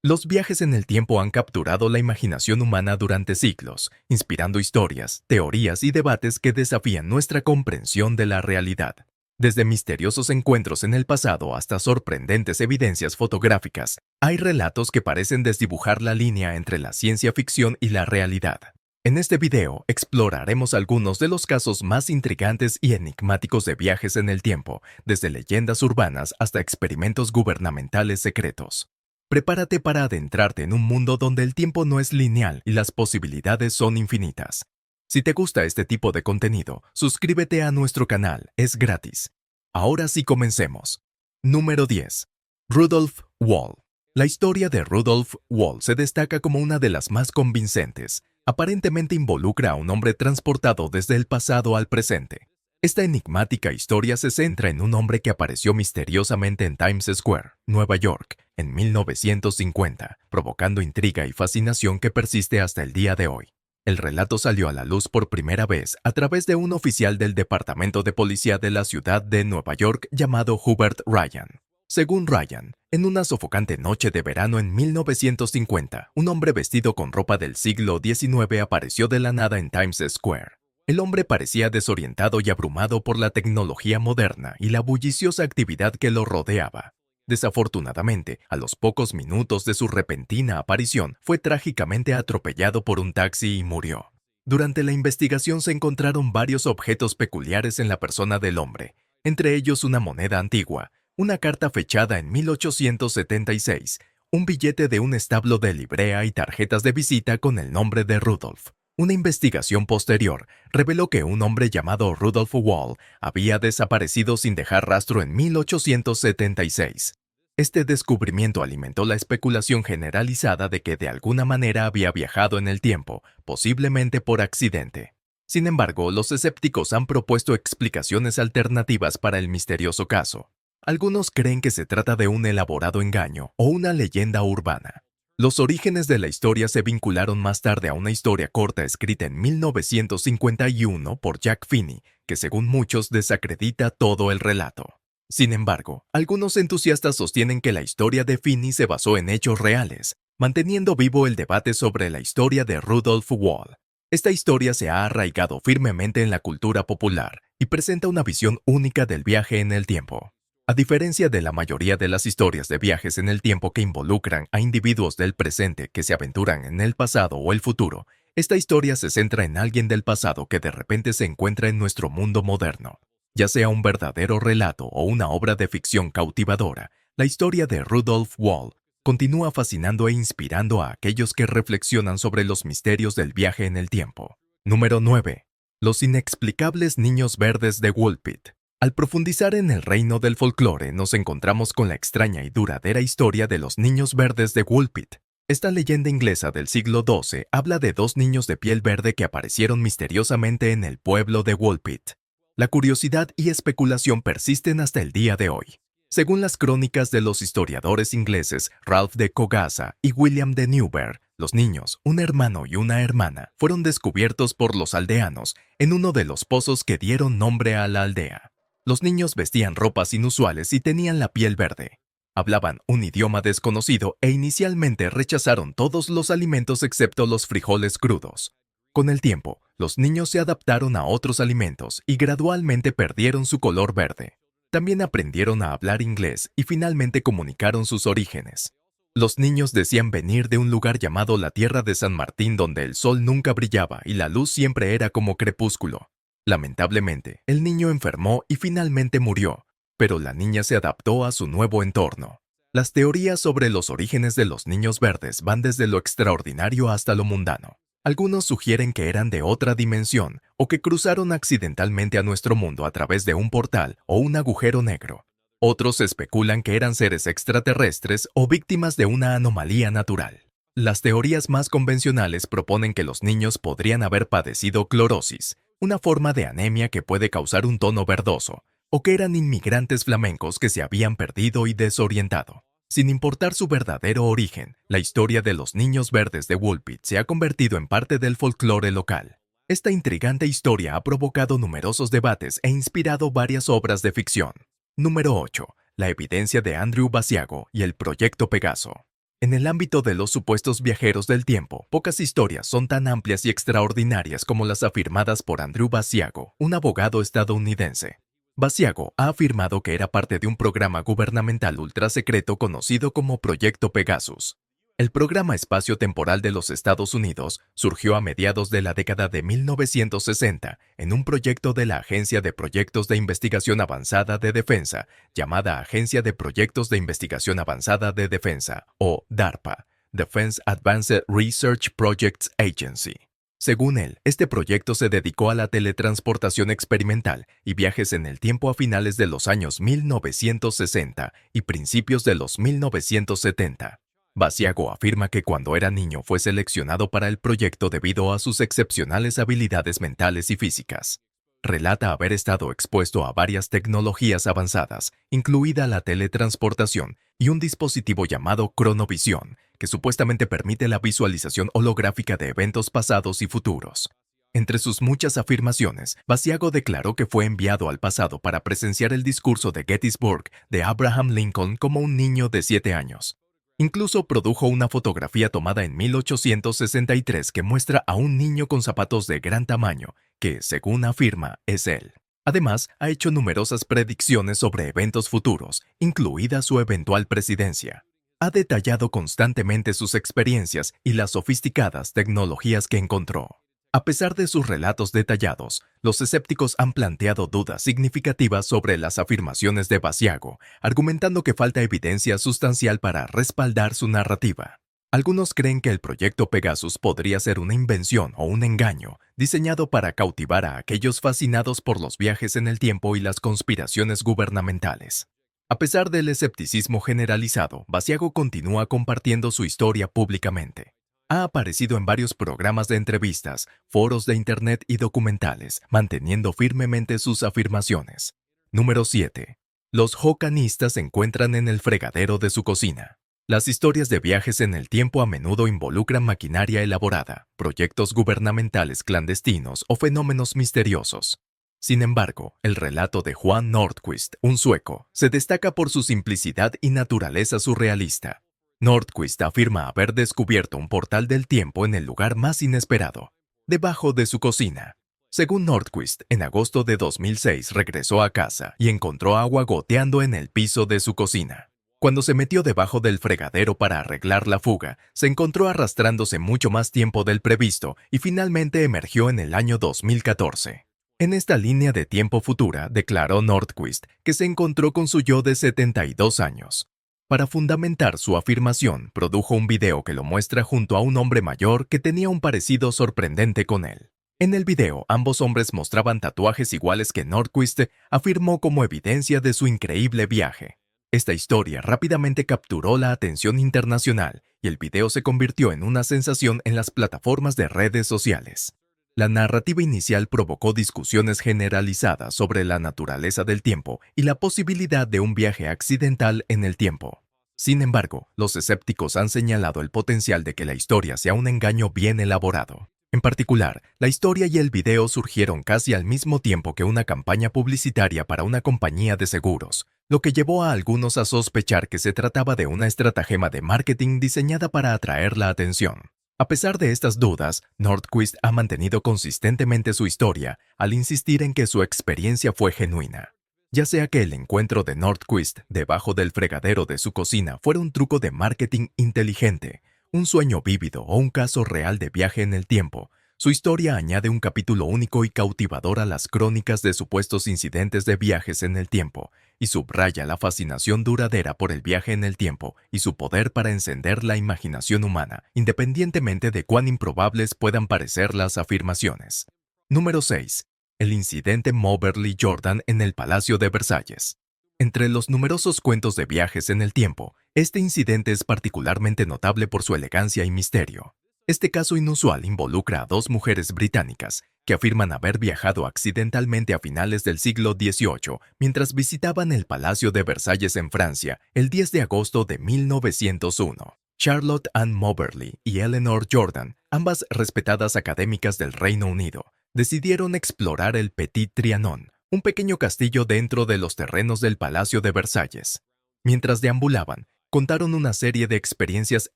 Los viajes en el tiempo han capturado la imaginación humana durante siglos, inspirando historias, teorías y debates que desafían nuestra comprensión de la realidad. Desde misteriosos encuentros en el pasado hasta sorprendentes evidencias fotográficas, hay relatos que parecen desdibujar la línea entre la ciencia ficción y la realidad. En este video exploraremos algunos de los casos más intrigantes y enigmáticos de viajes en el tiempo, desde leyendas urbanas hasta experimentos gubernamentales secretos. Prepárate para adentrarte en un mundo donde el tiempo no es lineal y las posibilidades son infinitas. Si te gusta este tipo de contenido, suscríbete a nuestro canal, es gratis. Ahora sí comencemos. Número 10. Rudolph Wall. La historia de Rudolph Wall se destaca como una de las más convincentes. Aparentemente involucra a un hombre transportado desde el pasado al presente. Esta enigmática historia se centra en un hombre que apareció misteriosamente en Times Square, Nueva York, en 1950, provocando intriga y fascinación que persiste hasta el día de hoy. El relato salió a la luz por primera vez a través de un oficial del Departamento de Policía de la ciudad de Nueva York llamado Hubert Ryan. Según Ryan, en una sofocante noche de verano en 1950, un hombre vestido con ropa del siglo XIX apareció de la nada en Times Square. El hombre parecía desorientado y abrumado por la tecnología moderna y la bulliciosa actividad que lo rodeaba. Desafortunadamente, a los pocos minutos de su repentina aparición, fue trágicamente atropellado por un taxi y murió. Durante la investigación se encontraron varios objetos peculiares en la persona del hombre, entre ellos una moneda antigua, una carta fechada en 1876, un billete de un establo de librea y tarjetas de visita con el nombre de Rudolph. Una investigación posterior reveló que un hombre llamado Rudolph Wall había desaparecido sin dejar rastro en 1876. Este descubrimiento alimentó la especulación generalizada de que de alguna manera había viajado en el tiempo, posiblemente por accidente. Sin embargo, los escépticos han propuesto explicaciones alternativas para el misterioso caso. Algunos creen que se trata de un elaborado engaño o una leyenda urbana. Los orígenes de la historia se vincularon más tarde a una historia corta escrita en 1951 por Jack Finney, que según muchos desacredita todo el relato. Sin embargo, algunos entusiastas sostienen que la historia de Finney se basó en hechos reales, manteniendo vivo el debate sobre la historia de Rudolph Wall. Esta historia se ha arraigado firmemente en la cultura popular y presenta una visión única del viaje en el tiempo. A diferencia de la mayoría de las historias de viajes en el tiempo que involucran a individuos del presente que se aventuran en el pasado o el futuro, esta historia se centra en alguien del pasado que de repente se encuentra en nuestro mundo moderno. Ya sea un verdadero relato o una obra de ficción cautivadora, la historia de Rudolph Wall continúa fascinando e inspirando a aquellos que reflexionan sobre los misterios del viaje en el tiempo. Número 9. Los inexplicables niños verdes de Woolpit. Al profundizar en el reino del folclore, nos encontramos con la extraña y duradera historia de los niños verdes de Woolpit. Esta leyenda inglesa del siglo XII habla de dos niños de piel verde que aparecieron misteriosamente en el pueblo de Woolpit. La curiosidad y especulación persisten hasta el día de hoy. Según las crónicas de los historiadores ingleses Ralph de Coggasa y William de Newberg, los niños, un hermano y una hermana, fueron descubiertos por los aldeanos en uno de los pozos que dieron nombre a la aldea. Los niños vestían ropas inusuales y tenían la piel verde. Hablaban un idioma desconocido e inicialmente rechazaron todos los alimentos excepto los frijoles crudos. Con el tiempo, los niños se adaptaron a otros alimentos y gradualmente perdieron su color verde. También aprendieron a hablar inglés y finalmente comunicaron sus orígenes. Los niños decían venir de un lugar llamado la Tierra de San Martín donde el sol nunca brillaba y la luz siempre era como crepúsculo. Lamentablemente, el niño enfermó y finalmente murió, pero la niña se adaptó a su nuevo entorno. Las teorías sobre los orígenes de los niños verdes van desde lo extraordinario hasta lo mundano. Algunos sugieren que eran de otra dimensión o que cruzaron accidentalmente a nuestro mundo a través de un portal o un agujero negro. Otros especulan que eran seres extraterrestres o víctimas de una anomalía natural. Las teorías más convencionales proponen que los niños podrían haber padecido clorosis, una forma de anemia que puede causar un tono verdoso, o que eran inmigrantes flamencos que se habían perdido y desorientado. Sin importar su verdadero origen, la historia de los niños verdes de Woolpit se ha convertido en parte del folclore local. Esta intrigante historia ha provocado numerosos debates e inspirado varias obras de ficción. Número 8. La evidencia de Andrew Basiago y el Proyecto Pegaso. En el ámbito de los supuestos viajeros del tiempo, pocas historias son tan amplias y extraordinarias como las afirmadas por Andrew Basiago, un abogado estadounidense. Basiago ha afirmado que era parte de un programa gubernamental ultrasecreto conocido como Proyecto Pegasus. El programa espacio-temporal de los Estados Unidos surgió a mediados de la década de 1960 en un proyecto de la Agencia de Proyectos de Investigación Avanzada de Defensa, llamada Agencia de Proyectos de Investigación Avanzada de Defensa, o DARPA, Defense Advanced Research Projects Agency. Según él, este proyecto se dedicó a la teletransportación experimental y viajes en el tiempo a finales de los años 1960 y principios de los 1970. Basiago afirma que cuando era niño fue seleccionado para el proyecto debido a sus excepcionales habilidades mentales y físicas. Relata haber estado expuesto a varias tecnologías avanzadas, incluida la teletransportación y un dispositivo llamado cronovisión, que supuestamente permite la visualización holográfica de eventos pasados y futuros. Entre sus muchas afirmaciones, Basiago declaró que fue enviado al pasado para presenciar el discurso de Gettysburg de Abraham Lincoln como un niño de 7 años. Incluso produjo una fotografía tomada en 1863 que muestra a un niño con zapatos de gran tamaño, que, según afirma, es él. Además, ha hecho numerosas predicciones sobre eventos futuros, incluida su eventual presidencia. Ha detallado constantemente sus experiencias y las sofisticadas tecnologías que encontró. A pesar de sus relatos detallados, los escépticos han planteado dudas significativas sobre las afirmaciones de Basiago, argumentando que falta evidencia sustancial para respaldar su narrativa. Algunos creen que el proyecto Pegasus podría ser una invención o un engaño diseñado para cautivar a aquellos fascinados por los viajes en el tiempo y las conspiraciones gubernamentales. A pesar del escepticismo generalizado, Basiago continúa compartiendo su historia públicamente. Ha aparecido en varios programas de entrevistas, foros de Internet y documentales, manteniendo firmemente sus afirmaciones. Número 7. Los jocanistas se encuentran en el fregadero de su cocina. Las historias de viajes en el tiempo a menudo involucran maquinaria elaborada, proyectos gubernamentales clandestinos o fenómenos misteriosos. Sin embargo, el relato de Juan Nordquist, un sueco, se destaca por su simplicidad y naturaleza surrealista. Nordquist afirma haber descubierto un portal del tiempo en el lugar más inesperado, debajo de su cocina. Según Nordquist, en agosto de 2006 regresó a casa y encontró agua goteando en el piso de su cocina. Cuando se metió debajo del fregadero para arreglar la fuga, se encontró arrastrándose mucho más tiempo del previsto y finalmente emergió en el año 2014. En esta línea de tiempo futura, declaró Nordquist que se encontró con su yo de 72 años. Para fundamentar su afirmación, produjo un video que lo muestra junto a un hombre mayor que tenía un parecido sorprendente con él. En el video, ambos hombres mostraban tatuajes iguales que Nordquist afirmó como evidencia de su increíble viaje. Esta historia rápidamente capturó la atención internacional y el video se convirtió en una sensación en las plataformas de redes sociales. La narrativa inicial provocó discusiones generalizadas sobre la naturaleza del tiempo y la posibilidad de un viaje accidental en el tiempo. Sin embargo, los escépticos han señalado el potencial de que la historia sea un engaño bien elaborado. En particular, la historia y el video surgieron casi al mismo tiempo que una campaña publicitaria para una compañía de seguros, lo que llevó a algunos a sospechar que se trataba de una estratagema de marketing diseñada para atraer la atención. A pesar de estas dudas, Nordquist ha mantenido consistentemente su historia al insistir en que su experiencia fue genuina. Ya sea que el encuentro de Nordquist debajo del fregadero de su cocina fuera un truco de marketing inteligente, un sueño vívido o un caso real de viaje en el tiempo, su historia añade un capítulo único y cautivador a las crónicas de supuestos incidentes de viajes en el tiempo y subraya la fascinación duradera por el viaje en el tiempo y su poder para encender la imaginación humana, independientemente de cuán improbables puedan parecer las afirmaciones. Número 6. El incidente Moberly Jordan en el Palacio de Versalles. Entre los numerosos cuentos de viajes en el tiempo, este incidente es particularmente notable por su elegancia y misterio. Este caso inusual involucra a dos mujeres británicas que afirman haber viajado accidentalmente a finales del siglo XVIII mientras visitaban el Palacio de Versalles en Francia el 10 de agosto de 1901. Charlotte Ann Moberly y Eleanor Jordan, ambas respetadas académicas del Reino Unido, decidieron explorar el Petit Trianon, un pequeño castillo dentro de los terrenos del Palacio de Versalles. Mientras deambulaban, contaron una serie de experiencias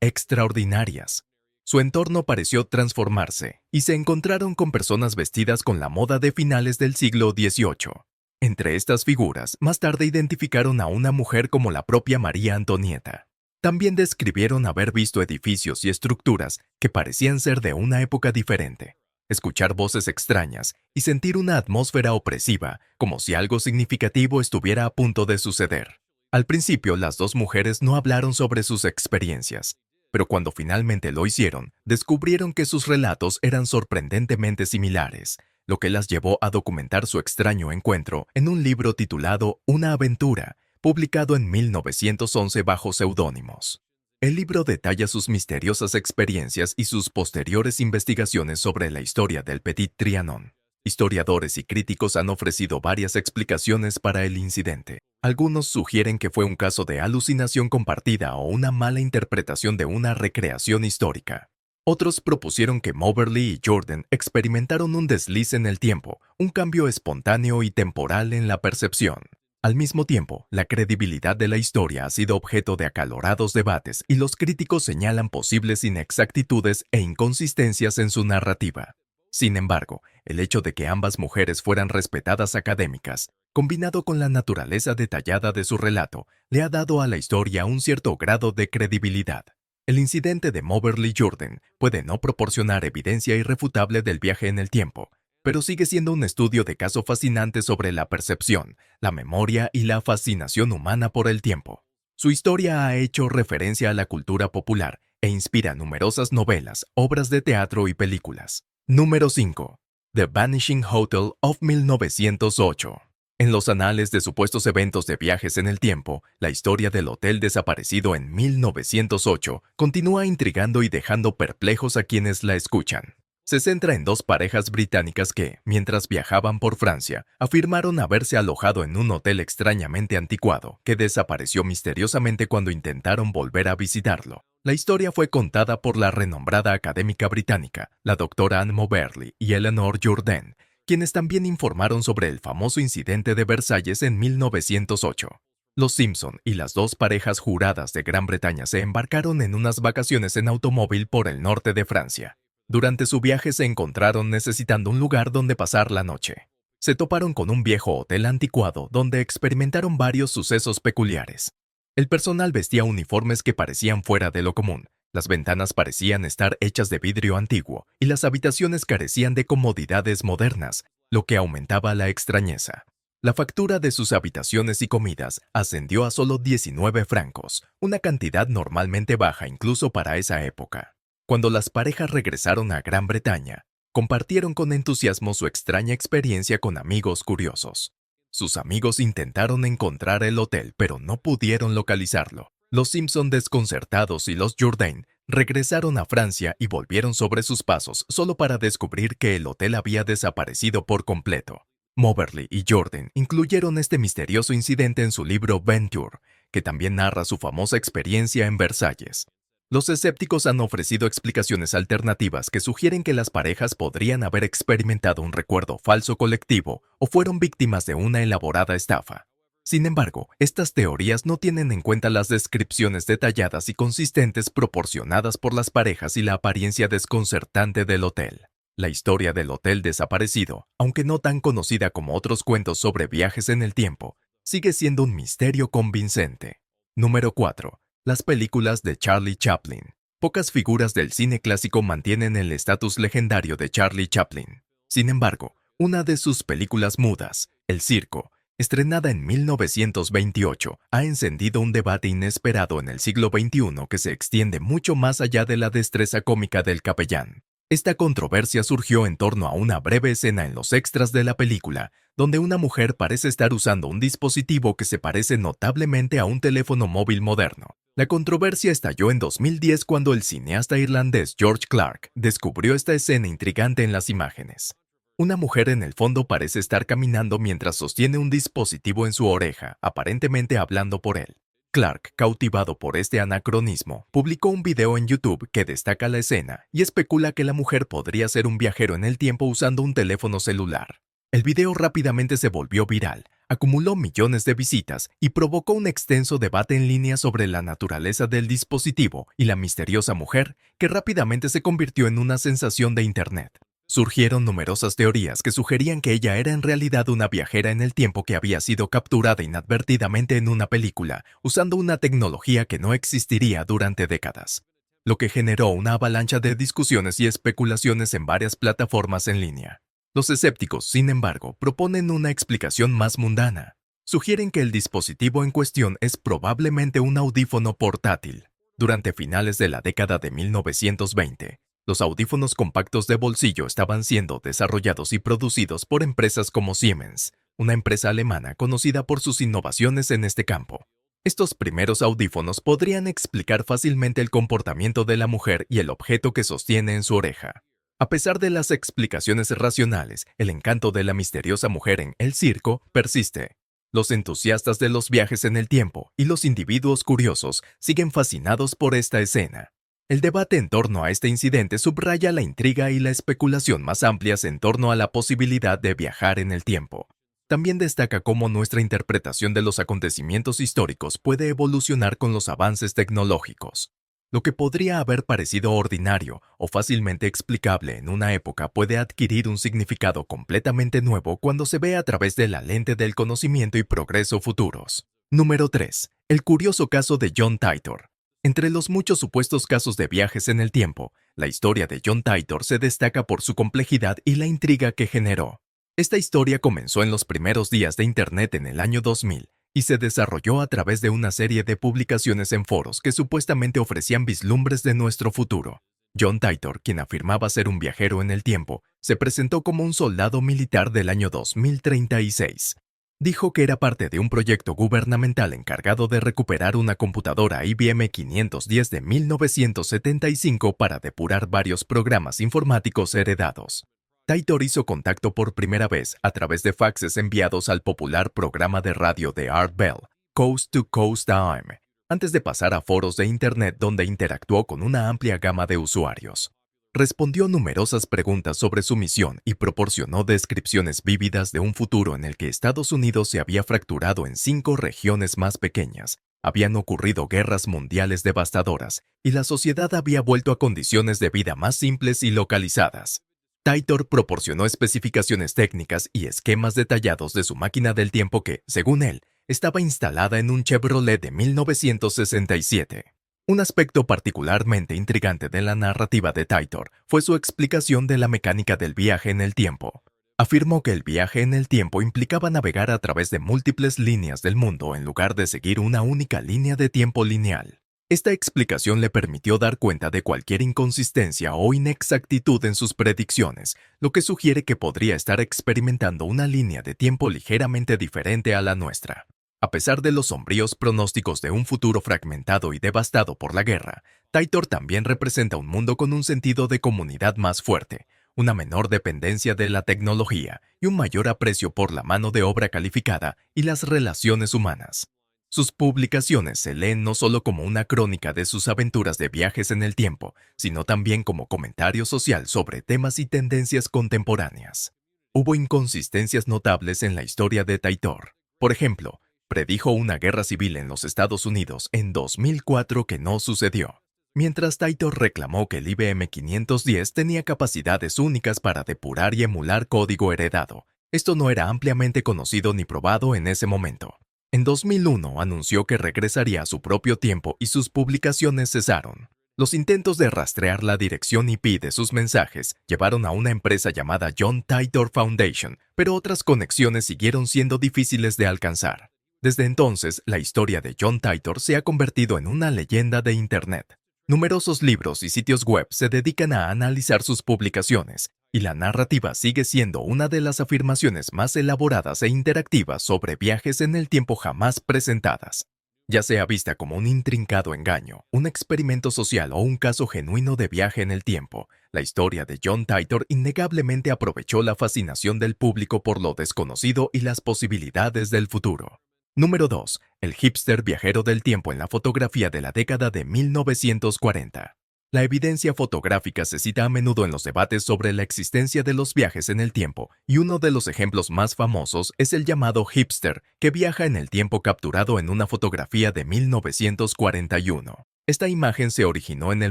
extraordinarias. Su entorno pareció transformarse y se encontraron con personas vestidas con la moda de finales del siglo XVIII. Entre estas figuras, más tarde identificaron a una mujer como la propia María Antonieta. También describieron haber visto edificios y estructuras que parecían ser de una época diferente, escuchar voces extrañas y sentir una atmósfera opresiva, como si algo significativo estuviera a punto de suceder. Al principio, las dos mujeres no hablaron sobre sus experiencias, pero cuando finalmente lo hicieron, descubrieron que sus relatos eran sorprendentemente similares, lo que las llevó a documentar su extraño encuentro en un libro titulado Una aventura, publicado en 1911 bajo seudónimos. El libro detalla sus misteriosas experiencias y sus posteriores investigaciones sobre la historia del Petit Trianon. Historiadores y críticos han ofrecido varias explicaciones para el incidente. Algunos sugieren que fue un caso de alucinación compartida o una mala interpretación de una recreación histórica. Otros propusieron que Moberly y Jordan experimentaron un desliz en el tiempo, un cambio espontáneo y temporal en la percepción. Al mismo tiempo, la credibilidad de la historia ha sido objeto de acalorados debates y los críticos señalan posibles inexactitudes e inconsistencias en su narrativa. Sin embargo, el hecho de que ambas mujeres fueran respetadas académicas, combinado con la naturaleza detallada de su relato, le ha dado a la historia un cierto grado de credibilidad. El incidente de Moberly Jordan puede no proporcionar evidencia irrefutable del viaje en el tiempo, pero sigue siendo un estudio de caso fascinante sobre la percepción, la memoria y la fascinación humana por el tiempo. Su historia ha hecho referencia a la cultura popular e inspira numerosas novelas, obras de teatro y películas. Número 5. The Vanishing Hotel of 1908. En los anales de supuestos eventos de viajes en el tiempo, la historia del hotel desaparecido en 1908 continúa intrigando y dejando perplejos a quienes la escuchan. Se centra en dos parejas británicas que, mientras viajaban por Francia, afirmaron haberse alojado en un hotel extrañamente anticuado que desapareció misteriosamente cuando intentaron volver a visitarlo. La historia fue contada por la renombrada académica británica, la doctora Anne Moberly y Eleanor Jourdain, quienes también informaron sobre el famoso incidente de Versalles en 1908. Los Simpson y las dos parejas juradas de Gran Bretaña se embarcaron en unas vacaciones en automóvil por el norte de Francia. Durante su viaje se encontraron necesitando un lugar donde pasar la noche. Se toparon con un viejo hotel anticuado donde experimentaron varios sucesos peculiares. El personal vestía uniformes que parecían fuera de lo común. Las ventanas parecían estar hechas de vidrio antiguo y las habitaciones carecían de comodidades modernas, lo que aumentaba la extrañeza. La factura de sus habitaciones y comidas ascendió a solo 19 francos, una cantidad normalmente baja incluso para esa época. Cuando las parejas regresaron a Gran Bretaña, compartieron con entusiasmo su extraña experiencia con amigos curiosos. Sus amigos intentaron encontrar el hotel, pero no pudieron localizarlo. Los Simpson, desconcertados, y los Jourdain regresaron a Francia y volvieron sobre sus pasos solo para descubrir que el hotel había desaparecido por completo. Moberly y Jourdain incluyeron este misterioso incidente en su libro Venture, que también narra su famosa experiencia en Versalles. Los escépticos han ofrecido explicaciones alternativas que sugieren que las parejas podrían haber experimentado un recuerdo falso colectivo o fueron víctimas de una elaborada estafa. Sin embargo, estas teorías no tienen en cuenta las descripciones detalladas y consistentes proporcionadas por las parejas y la apariencia desconcertante del hotel. La historia del hotel desaparecido, aunque no tan conocida como otros cuentos sobre viajes en el tiempo, sigue siendo un misterio convincente. Número 4. Las películas de Charlie Chaplin. Pocas figuras del cine clásico mantienen el estatus legendario de Charlie Chaplin. Sin embargo, una de sus películas mudas, El Circo, estrenada en 1928, ha encendido un debate inesperado en el siglo XXI que se extiende mucho más allá de la destreza cómica del capellán. Esta controversia surgió en torno a una breve escena en los extras de la película, donde una mujer parece estar usando un dispositivo que se parece notablemente a un teléfono móvil moderno. La controversia estalló en 2010 cuando el cineasta irlandés George Clark descubrió esta escena intrigante en las imágenes. Una mujer en el fondo parece estar caminando mientras sostiene un dispositivo en su oreja, aparentemente hablando por él. Clark, cautivado por este anacronismo, publicó un video en YouTube que destaca la escena y especula que la mujer podría ser un viajero en el tiempo usando un teléfono celular. El video rápidamente se volvió viral, acumuló millones de visitas y provocó un extenso debate en línea sobre la naturaleza del dispositivo y la misteriosa mujer que rápidamente se convirtió en una sensación de Internet. Surgieron numerosas teorías que sugerían que ella era en realidad una viajera en el tiempo que había sido capturada inadvertidamente en una película, usando una tecnología que no existiría durante décadas, lo que generó una avalancha de discusiones y especulaciones en varias plataformas en línea. Los escépticos, sin embargo, proponen una explicación más mundana. Sugieren que el dispositivo en cuestión es probablemente un audífono portátil. Durante finales de la década de 1920, los audífonos compactos de bolsillo estaban siendo desarrollados y producidos por empresas como Siemens, una empresa alemana conocida por sus innovaciones en este campo. Estos primeros audífonos podrían explicar fácilmente el comportamiento de la mujer y el objeto que sostiene en su oreja. A pesar de las explicaciones racionales, el encanto de la misteriosa mujer en El Circo persiste. Los entusiastas de los viajes en el tiempo y los individuos curiosos siguen fascinados por esta escena. El debate en torno a este incidente subraya la intriga y la especulación más amplias en torno a la posibilidad de viajar en el tiempo. También destaca cómo nuestra interpretación de los acontecimientos históricos puede evolucionar con los avances tecnológicos. Lo que podría haber parecido ordinario o fácilmente explicable en una época puede adquirir un significado completamente nuevo cuando se ve a través de la lente del conocimiento y progreso futuros. Número 3. El curioso caso de John Titor. Entre los muchos supuestos casos de viajes en el tiempo, la historia de John Titor se destaca por su complejidad y la intriga que generó. Esta historia comenzó en los primeros días de Internet en el año 2000 y se desarrolló a través de una serie de publicaciones en foros que supuestamente ofrecían vislumbres de nuestro futuro. John Titor, quien afirmaba ser un viajero en el tiempo, se presentó como un soldado militar del año 2036. Dijo que era parte de un proyecto gubernamental encargado de recuperar una computadora IBM 510 de 1975 para depurar varios programas informáticos heredados. Titor hizo contacto por primera vez a través de faxes enviados al popular programa de radio de Art Bell, Coast to Coast AM, antes de pasar a foros de Internet donde interactuó con una amplia gama de usuarios. Respondió numerosas preguntas sobre su misión y proporcionó descripciones vívidas de un futuro en el que Estados Unidos se había fracturado en 5 regiones más pequeñas, habían ocurrido guerras mundiales devastadoras y la sociedad había vuelto a condiciones de vida más simples y localizadas. Titor proporcionó especificaciones técnicas y esquemas detallados de su máquina del tiempo que, según él, estaba instalada en un Chevrolet de 1967. Un aspecto particularmente intrigante de la narrativa de Titor fue su explicación de la mecánica del viaje en el tiempo. Afirmó que el viaje en el tiempo implicaba navegar a través de múltiples líneas del mundo en lugar de seguir una única línea de tiempo lineal. Esta explicación le permitió dar cuenta de cualquier inconsistencia o inexactitud en sus predicciones, lo que sugiere que podría estar experimentando una línea de tiempo ligeramente diferente a la nuestra. A pesar de los sombríos pronósticos de un futuro fragmentado y devastado por la guerra, Titor también representa un mundo con un sentido de comunidad más fuerte, una menor dependencia de la tecnología y un mayor aprecio por la mano de obra calificada y las relaciones humanas. Sus publicaciones se leen no solo como una crónica de sus aventuras de viajes en el tiempo, sino también como comentario social sobre temas y tendencias contemporáneas. Hubo inconsistencias notables en la historia de Titor. Por ejemplo, predijo una guerra civil en los Estados Unidos en 2004 que no sucedió, mientras Titor reclamó que el IBM 510 tenía capacidades únicas para depurar y emular código heredado. Esto no era ampliamente conocido ni probado en ese momento. En 2001 anunció que regresaría a su propio tiempo y sus publicaciones cesaron. Los intentos de rastrear la dirección IP de sus mensajes llevaron a una empresa llamada John Titor Foundation, pero otras conexiones siguieron siendo difíciles de alcanzar. Desde entonces, la historia de John Titor se ha convertido en una leyenda de Internet. Numerosos libros y sitios web se dedican a analizar sus publicaciones, y la narrativa sigue siendo una de las afirmaciones más elaboradas e interactivas sobre viajes en el tiempo jamás presentadas. Ya sea vista como un intrincado engaño, un experimento social o un caso genuino de viaje en el tiempo, la historia de John Titor innegablemente aprovechó la fascinación del público por lo desconocido y las posibilidades del futuro. Número 2. El hipster viajero del tiempo en la fotografía de la década de 1940. La evidencia fotográfica se cita a menudo en los debates sobre la existencia de los viajes en el tiempo, y uno de los ejemplos más famosos es el llamado hipster, que viaja en el tiempo capturado en una fotografía de 1941. Esta imagen se originó en el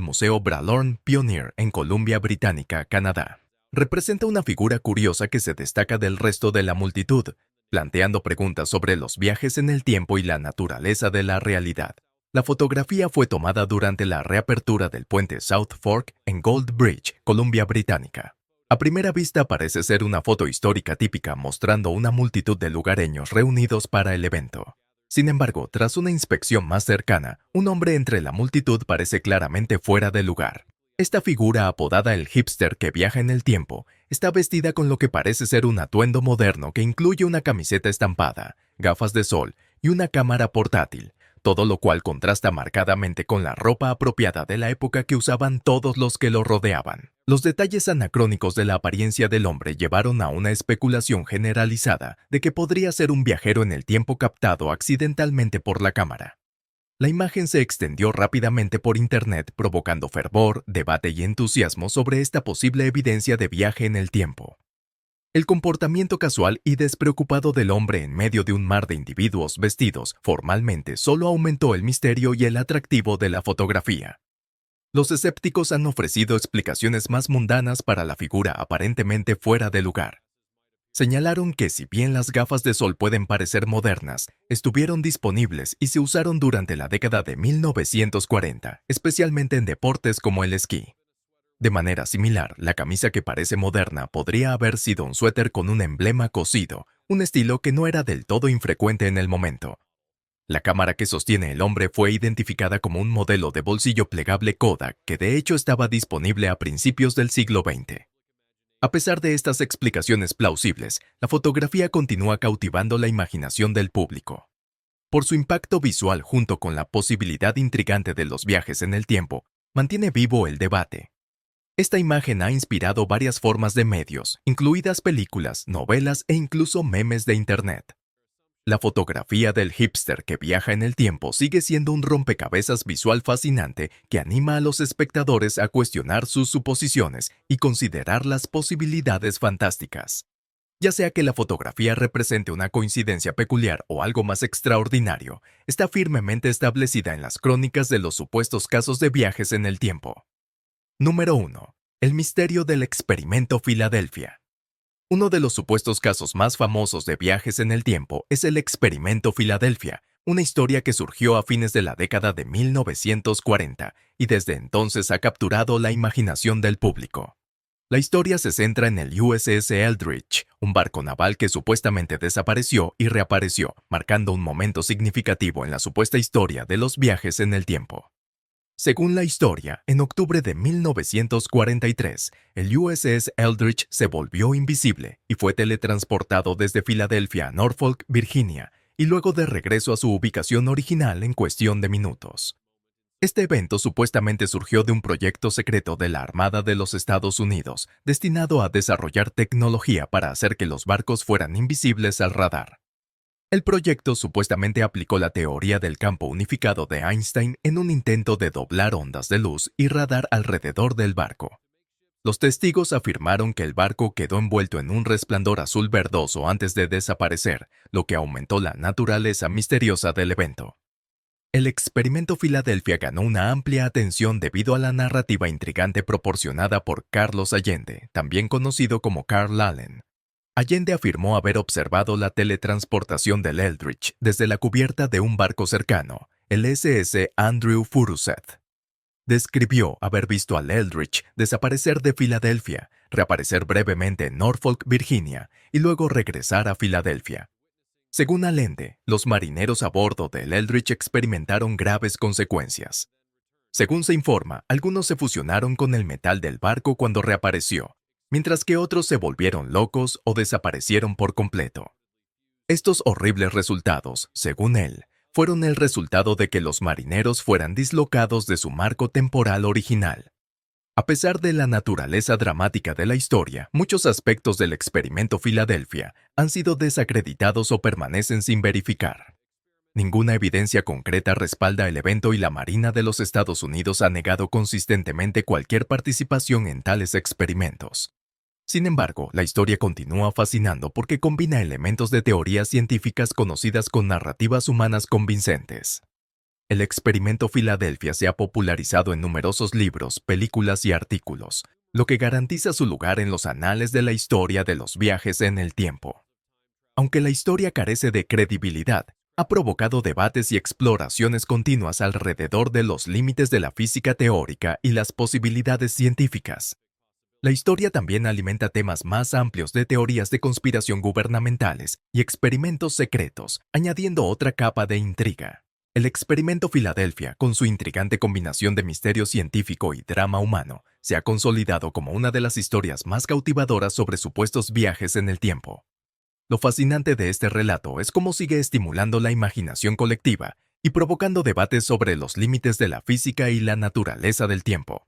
Museo Bralorne Pioneer en Columbia Británica, Canadá. Representa una figura curiosa que se destaca del resto de la multitud, planteando preguntas sobre los viajes en el tiempo y la naturaleza de la realidad. La fotografía fue tomada durante la reapertura del puente South Fork en Gold Bridge, Columbia Británica. A primera vista parece ser una foto histórica típica mostrando una multitud de lugareños reunidos para el evento. Sin embargo, tras una inspección más cercana, un hombre entre la multitud parece claramente fuera de lugar. Esta figura, apodada el hipster que viaja en el tiempo, está vestida con lo que parece ser un atuendo moderno que incluye una camiseta estampada, gafas de sol y una cámara portátil, todo lo cual contrasta marcadamente con la ropa apropiada de la época que usaban todos los que lo rodeaban. Los detalles anacrónicos de la apariencia del hombre llevaron a una especulación generalizada de que podría ser un viajero en el tiempo captado accidentalmente por la cámara. La imagen se extendió rápidamente por Internet, provocando fervor, debate y entusiasmo sobre esta posible evidencia de viaje en el tiempo. El comportamiento casual y despreocupado del hombre en medio de un mar de individuos vestidos formalmente solo aumentó el misterio y el atractivo de la fotografía. Los escépticos han ofrecido explicaciones más mundanas para la figura aparentemente fuera de lugar. Señalaron que si bien las gafas de sol pueden parecer modernas, estuvieron disponibles y se usaron durante la década de 1940, especialmente en deportes como el esquí. De manera similar, la camisa que parece moderna podría haber sido un suéter con un emblema cosido, un estilo que no era del todo infrecuente en el momento. La cámara que sostiene el hombre fue identificada como un modelo de bolsillo plegable Kodak que de hecho estaba disponible a principios del siglo XX. A pesar de estas explicaciones plausibles, la fotografía continúa cautivando la imaginación del público. Por su impacto visual junto con la posibilidad intrigante de los viajes en el tiempo, mantiene vivo el debate. Esta imagen ha inspirado varias formas de medios, incluidas películas, novelas e incluso memes de Internet. La fotografía del hipster que viaja en el tiempo sigue siendo un rompecabezas visual fascinante que anima a los espectadores a cuestionar sus suposiciones y considerar las posibilidades fantásticas. Ya sea que la fotografía represente una coincidencia peculiar o algo más extraordinario, está firmemente establecida en las crónicas de los supuestos casos de viajes en el tiempo. Número 1. El misterio del experimento Filadelfia. Uno de los supuestos casos más famosos de viajes en el tiempo es el experimento Filadelfia, una historia que surgió a fines de la década de 1940 y desde entonces ha capturado la imaginación del público. La historia se centra en el USS Eldridge, un barco naval que supuestamente desapareció y reapareció, marcando un momento significativo en la supuesta historia de los viajes en el tiempo. Según la historia, en octubre de 1943, el USS Eldridge se volvió invisible y fue teletransportado desde Filadelfia a Norfolk, Virginia, y luego de regreso a su ubicación original en cuestión de minutos. Este evento supuestamente surgió de un proyecto secreto de la Armada de los Estados Unidos, destinado a desarrollar tecnología para hacer que los barcos fueran invisibles al radar. El proyecto supuestamente aplicó la teoría del campo unificado de Einstein en un intento de doblar ondas de luz y radar alrededor del barco. Los testigos afirmaron que el barco quedó envuelto en un resplandor azul verdoso antes de desaparecer, lo que aumentó la naturaleza misteriosa del evento. El experimento Filadelfia ganó una amplia atención debido a la narrativa intrigante proporcionada por Carlos Allende, también conocido como Carl Allen. Allende afirmó haber observado la teletransportación del Eldridge desde la cubierta de un barco cercano, el SS Andrew Furuset. Describió haber visto al Eldridge desaparecer de Filadelfia, reaparecer brevemente en Norfolk, Virginia, y luego regresar a Filadelfia. Según Allende, los marineros a bordo del Eldridge experimentaron graves consecuencias. Según se informa, algunos se fusionaron con el metal del barco cuando reapareció, mientras que otros se volvieron locos o desaparecieron por completo. Estos horribles resultados, según él, fueron el resultado de que los marineros fueran dislocados de su marco temporal original. A pesar de la naturaleza dramática de la historia, muchos aspectos del experimento Filadelfia han sido desacreditados o permanecen sin verificar. Ninguna evidencia concreta respalda el evento y la Marina de los Estados Unidos ha negado consistentemente cualquier participación en tales experimentos. Sin embargo, la historia continúa fascinando porque combina elementos de teorías científicas conocidas con narrativas humanas convincentes. El experimento Filadelfia se ha popularizado en numerosos libros, películas y artículos, lo que garantiza su lugar en los anales de la historia de los viajes en el tiempo. Aunque la historia carece de credibilidad, ha provocado debates y exploraciones continuas alrededor de los límites de la física teórica y las posibilidades científicas. La historia también alimenta temas más amplios de teorías de conspiración gubernamentales y experimentos secretos, añadiendo otra capa de intriga. El experimento Filadelfia, con su intrigante combinación de misterio científico y drama humano, se ha consolidado como una de las historias más cautivadoras sobre supuestos viajes en el tiempo. Lo fascinante de este relato es cómo sigue estimulando la imaginación colectiva y provocando debates sobre los límites de la física y la naturaleza del tiempo.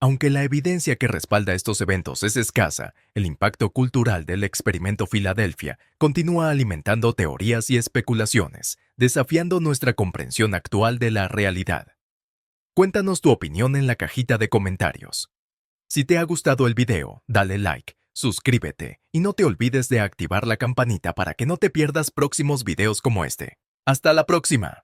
Aunque la evidencia que respalda estos eventos es escasa, el impacto cultural del experimento Filadelfia continúa alimentando teorías y especulaciones, desafiando nuestra comprensión actual de la realidad. Cuéntanos tu opinión en la cajita de comentarios. Si te ha gustado el video, dale like, suscríbete y no te olvides de activar la campanita para que no te pierdas próximos videos como este. ¡Hasta la próxima!